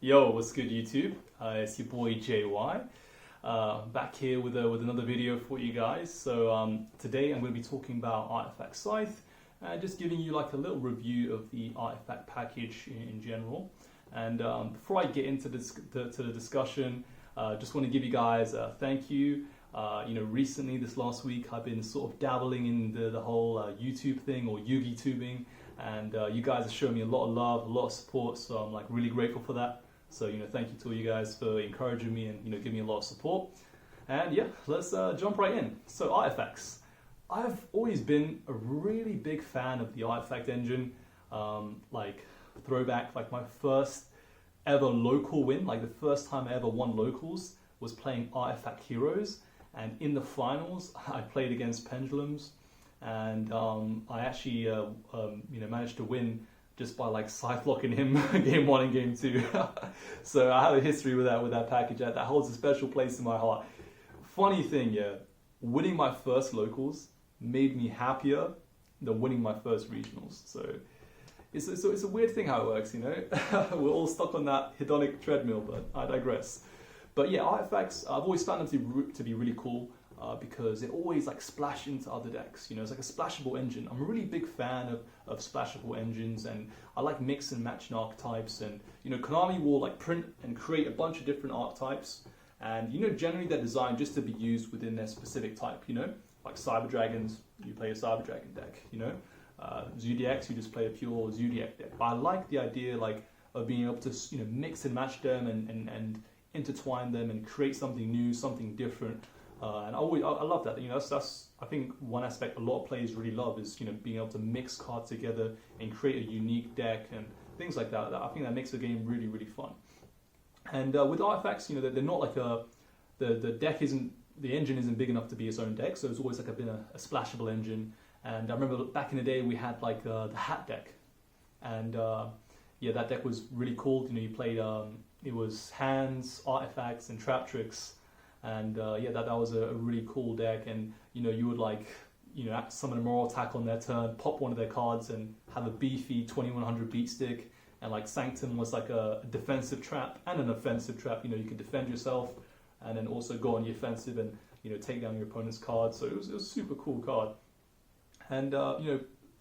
Yo, what's good YouTube? It's your boy JY, back here with another video for you guys. So today I'm going to be talking about Artifact Scythe and just giving you like a little review of the Artifact package in general. And before I get into the discussion, just want to give you guys a thank you. Recently this last week I've been sort of dabbling in the whole YouTube thing, or Yugi tubing, and you guys have shown me a lot of love, a lot of support, so I'm like really grateful for that. So thank you to all you guys for encouraging me and giving me a lot of support. And yeah, let's jump right in. So artifacts, I've always been a really big fan of the Artifact engine. Like throwback, like my first ever local win, like the first time I ever won locals was playing Artifact Heroes, and in the finals I played against Pendulums, and I actually managed to win just by like Scythe locking him game 1 and game 2. So I have a history with that package that holds a special place in my heart. Funny thing, winning my first locals made me happier than winning my first regionals. So it's a weird thing how it works, We're all stuck on that hedonic treadmill, but I digress. But yeah, artifacts, I've always found them to be really cool because they always like splash into other decks. It's like a splashable engine. I'm a really big fan of splashable engines, and I like mix and matching archetypes. And Konami will like print and create a bunch of different archetypes, and generally they're designed just to be used within their specific type. Like Cyber Dragons, you play a Cyber Dragon deck. Zodiacs, you just play a pure Zodiac deck. But I like the idea like of being able to mix and match them and intertwine them and create something new, something different. And I love that. That's I think one aspect a lot of players really love is being able to mix cards together and create a unique deck and things like that. I think that makes the game really, really fun. And with artifacts, they're not like the engine isn't big enough to be its own deck, so it's always like been a splashable engine. And I remember back in the day we had like the hat deck, and that deck was really cool. You played it was hands, artifacts, and trap tricks. And that was a really cool deck, and you would like summon a moral attack on their turn, pop one of their cards, and have a beefy 2100 beat stick. And like Sanctum was like a defensive trap and an offensive trap. You could defend yourself and then also go on the offensive and take down your opponent's card. So it was a super cool card. And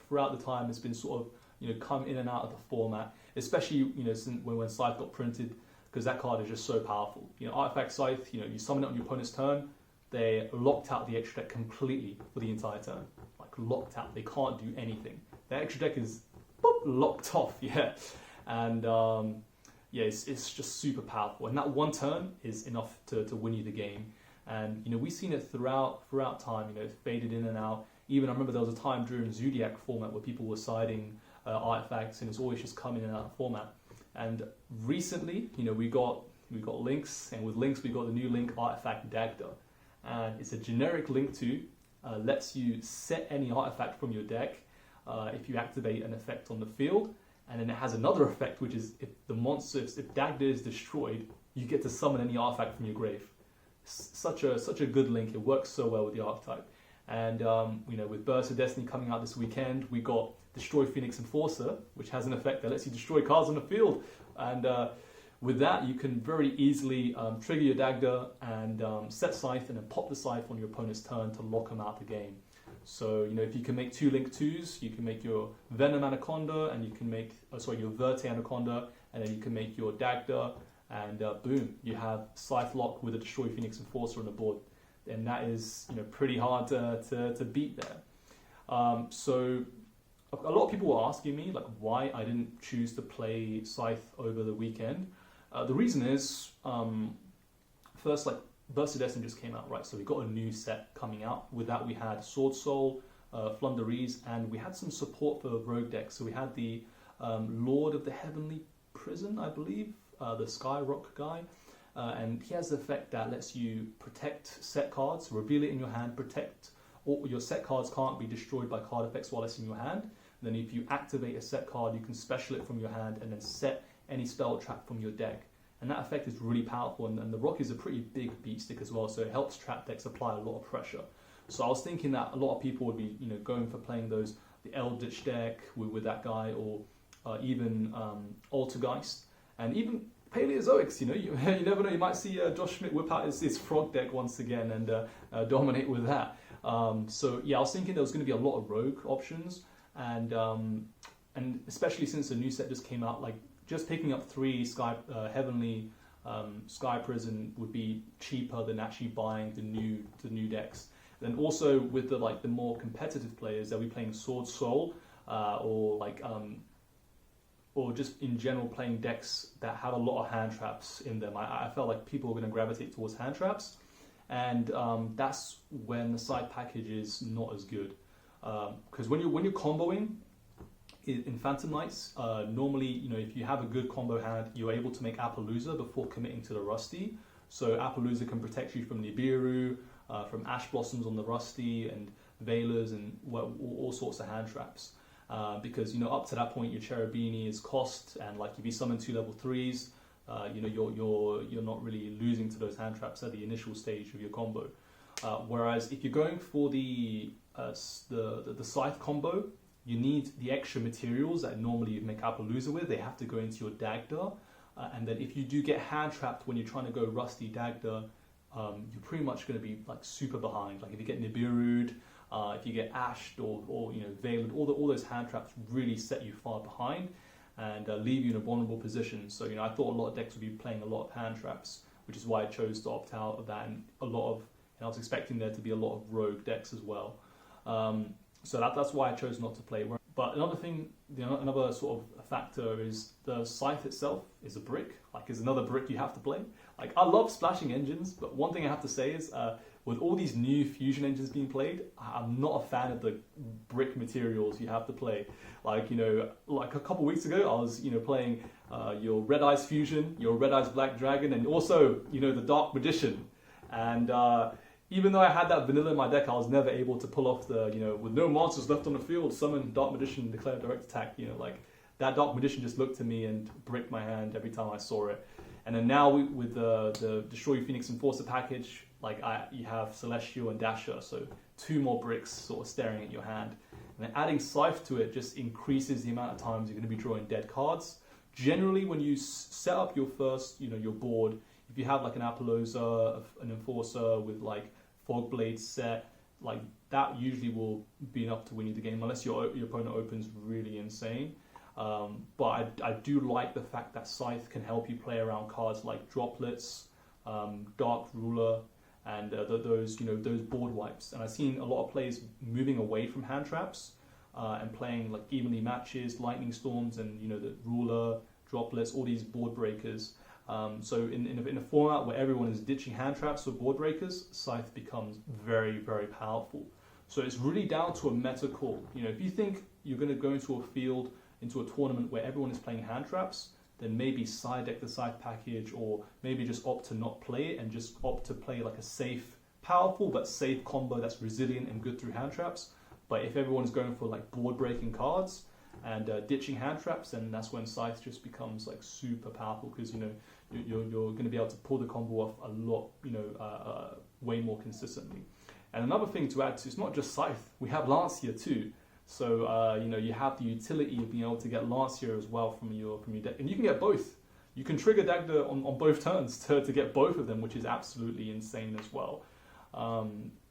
throughout the time it's been sort of come in and out of the format, especially since when Scythe got printed, because that card is just so powerful. Artifact Scythe, you summon it on your opponent's turn, they locked out the extra deck completely for the entire turn. Like locked out, they can't do anything. The extra deck is locked off, And it's just super powerful. And that one turn is enough to win you the game. And we've seen it throughout time, it faded in and out. Even I remember there was a time during Zodiac format where people were siding artifacts, and it's always just coming in and out of format. And recently, we got links, and with links we got the new link Artifact Dagda, and it's a generic link to lets you set any artifact from your deck if you activate an effect on the field, and then it has another effect which is if Dagda is destroyed, you get to summon any artifact from your grave. Such a good link. It works so well with the archetype. And with Burst of Destiny coming out this weekend, we got Destroy Phoenix Enforcer, which has an effect that lets you destroy cards on the field. And with that, you can very easily trigger your Dagda and set Scythe, and then pop the Scythe on your opponent's turn to lock them out the game. So if you can make 2 link 2s, you can make your Venom Anaconda, and you can make your Verte Anaconda, and then you can make your Dagda, and boom, you have Scythe lock with a Destroy Phoenix Enforcer on the board. And that is pretty hard to beat there. So a lot of people were asking me like why I didn't choose to play Scythe over the weekend. The reason is first, like Burst of Destiny just came out, right? So we got a new set coming out. With that we had Sword Soul, Flunderees, and we had some support for Rogue decks. So we had the Lord of the Heavenly Prison, I believe, the Skyrock guy. And he has the effect that lets you protect set cards, reveal it in your hand, protect all your set cards can't be destroyed by card effects while it's in your hand. And then if you activate a set card, you can special it from your hand and then set any spell trap from your deck. And that effect is really powerful, and the rock is a pretty big beat stick as well, so it helps trap decks apply a lot of pressure. So I was thinking that a lot of people would be going for playing the Eldritch deck with that guy, or even Altergeist. And even Paleozoics, you know, you never know. You might see Josh Schmidt whip out his frog deck once again and dominate with that. So yeah, I was thinking there was going to be a lot of rogue options, and especially since the new set just came out, like just picking up 3 heavenly Sky Prison would be cheaper than actually buying the new decks. Then also with the more competitive players, they'll be playing Sword Soul or just in general playing decks that have a lot of hand traps in them. I felt like people are going to gravitate towards hand traps, and that's when the side package is not as good. Because when you're comboing in Phantom Knights, normally, you know, if you have a good combo hand, you're able to make Appaloosa before committing to the Rusty. So Appaloosa can protect you from Nibiru, from Ash Blossoms on the Rusty, and Veilers, and all sorts of hand traps. Because, you know, up to that point your Cherubini is cost, and like if you summon 2 level 3s, you know, you're not really losing to those hand traps at the initial stage of your combo. Whereas if you're going for the Scythe combo, you need the extra materials that normally you make Appaloosa with. They have to go into your Dagda, and then if you do get hand trapped when you're trying to go Rusty Dagda, you're pretty much going to be like super behind. Like if you get Nibiru'd, if you get Ashed or you know, Veiled, all those hand traps really set you far behind and leave you in a vulnerable position. So, you know, I thought a lot of decks would be playing a lot of hand traps, which is why I chose to opt out of that. And I was expecting there to be a lot of rogue decks as well. So that's why I chose not to play. But another thing, another sort of factor is the Scythe itself is a brick. Like, is another brick you have to play. Like, I love splashing engines, but one thing I have to say is, with all these new fusion engines being played, I'm not a fan of the brick materials you have to play. Like, you know, like a couple weeks ago, I was, you know, playing your Red Eyes Fusion, your Red Eyes Black Dragon, and also, you know, the Dark Magician. And even though I had that vanilla in my deck, I was never able to pull off the, you know, with no monsters left on the field, summon Dark Magician and declare direct attack. You know, like, that Dark Magician just looked at me and bricked my hand every time I saw it. And then now with the Destroy Phoenix Enforcer package, like you have Celestial and Dasher, so 2 more bricks sort of staring at your hand. And then adding Scythe to it just increases the amount of times you're going to be drawing dead cards. Generally, when you set up your first, you know, your board, if you have like an Appaloosa, an Enforcer with like Fogblade set, like that usually will be enough to win you the game, unless your opponent opens really insane. But I do like the fact that Scythe can help you play around cards like Droplets, Dark Ruler, and those board wipes. And I've seen a lot of players moving away from hand traps and playing like evenly matches, Lightning Storms, and, you know, the Ruler, Droplets, all these board breakers. So in a format where everyone is ditching hand traps or board breakers, Scythe becomes very, very powerful. So it's really down to a meta call. You know, if you think you're going to go into a field, into a tournament where everyone is playing hand traps, then maybe side deck the Scythe package, or maybe just opt to not play it and just opt to play like a safe, powerful but safe combo that's resilient and good through hand traps. But if everyone's going for like board breaking cards and ditching hand traps, then that's when Scythe just becomes like super powerful, because, you know, you're going to be able to pull the combo off a lot, you know, way more consistently. And another thing to add to, it's not just Scythe, we have Lancia too. So, you know, you have the utility of being able to get Lancia as well from your deck. And you can get both. You can trigger Dagda on both turns to get both of them, which is absolutely insane as well.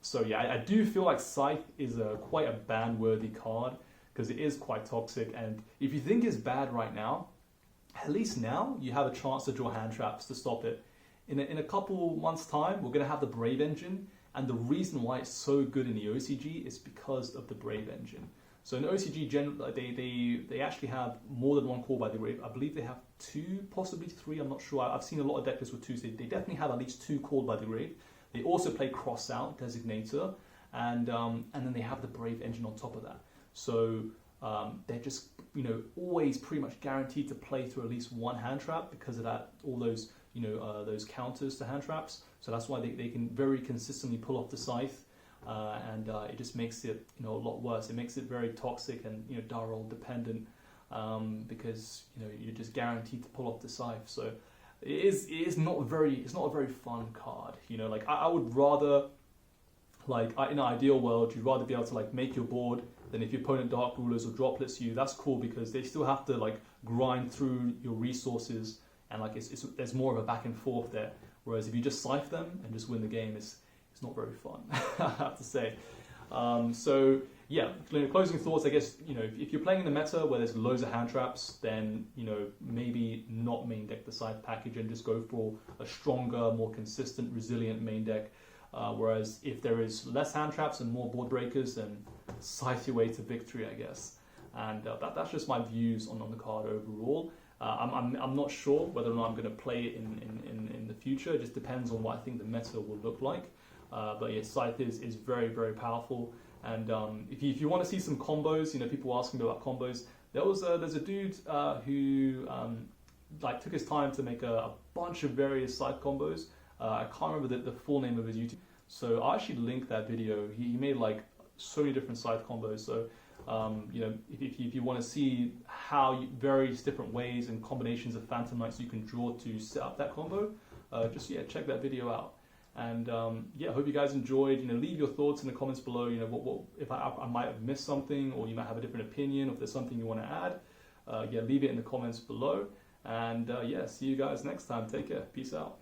So yeah, I do feel like Scythe is quite a ban-worthy card, because it is quite toxic. And if you think it's bad right now, at least now you have a chance to draw hand traps to stop it. In a couple months' time, we're going to have the Brave Engine. And the reason why it's so good in the OCG is because of the Brave Engine. So in OCG, they actually have more than 1 call by the Brave. I believe they have 2, possibly 3. I'm not sure. I've seen a lot of deck lists with 2. So they definitely have at least 2 called by the Grave. They also play Cross Out, Designator, and then they have the Brave Engine on top of that. So they're just, you know, always pretty much guaranteed to play through at least 1 hand trap because of that. All those, you know, those counters to hand traps. So that's why they can very consistently pull off the Scythe. And it just makes it, you know, a lot worse. It makes it very toxic and, you know, Darroll dependent, because, you know, you're just guaranteed to pull off the Scythe. So it's not a very fun card. You know, like I would rather, like, in an ideal world, you'd rather be able to like make your board. Then if your opponent Dark Rulers or Droplets you, that's cool, because they still have to like grind through your resources and like there's more of a back and forth there. Whereas if you just Scythe them and just win the game, it's not very fun, I have to say. So yeah, closing thoughts, I guess, if you're playing in the meta where there's loads of hand traps, then, maybe not main deck the Scythe package and just go for a stronger, more consistent, resilient main deck. Whereas if there is less hand traps and more board breakers, then Scythe your way to victory, I guess. And that's just my views on the card overall. I'm not sure whether or not I'm going to play it in the future. It just depends on what I think the meta will look like. But yeah, Scythe is very, very powerful. And if you want to see some combos, people asking me about combos. There's a dude who took his time to make a bunch of various Scythe combos. I can't remember the full name of his YouTube. So I'll actually link that video. He made like so many different Scythe combos. So if you want to see how various different ways and combinations of Phantom Knights you can draw to set up that combo, check that video out. And I hope you guys enjoyed. Leave your thoughts in the comments below. What if I might have missed something, or you might have a different opinion, or if there's something you want to add. Leave it in the comments below. And see you guys next time. Take care. Peace out.